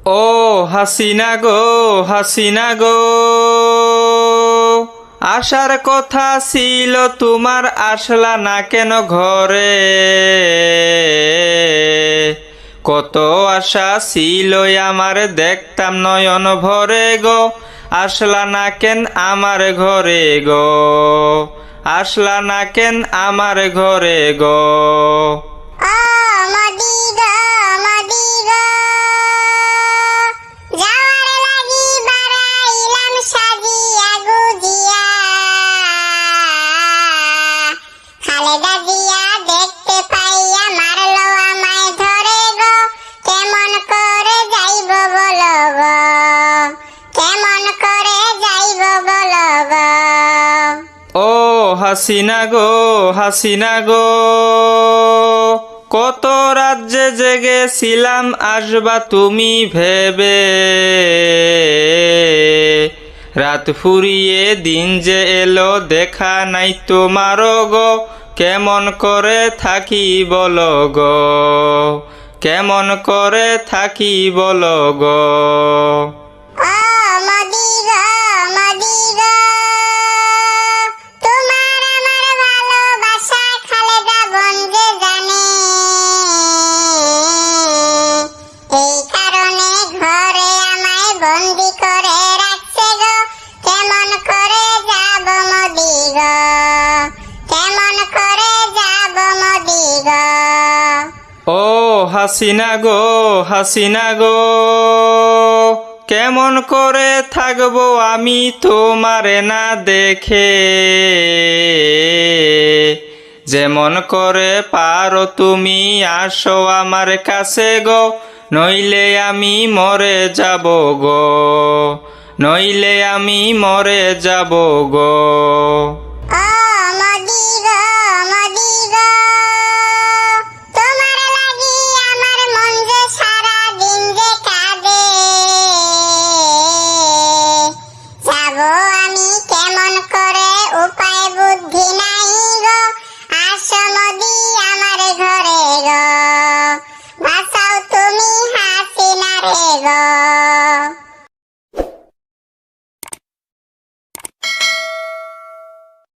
ও হাসিনা গো, হাসিনা গো, আসার কথা ছিল তোমার, আসলা না কেন ঘরে? কত আশা ছিল আমার, দেখতাম নয়ন ভরে গো, আসলা না কেন আমার ঘরে গো, আসলা না কেন আমার ঘরে গো। ও হাসিনা গো, হাসিনা গো, কত রাজ্যে জেগেছিলাম আসবা তুমি ভেবে, রাত ফুরিয়ে দিন যে এলো, দেখা নাই তোমারও গো, কেমন করে থাকি বলো গো, কেমন করে থাকি বলো গো। ও হাসিনা গো, হাসিনা গো, কেমন করে থাকবো আমি তোমারে না দেখে, যেমন করে পারো তুমি আসো আমার কাছে গো, নইলে আমি মরে যাব গো, নইলে আমি মরে যাব গো। বাঁচাও তুমি হাসিনা রে গো।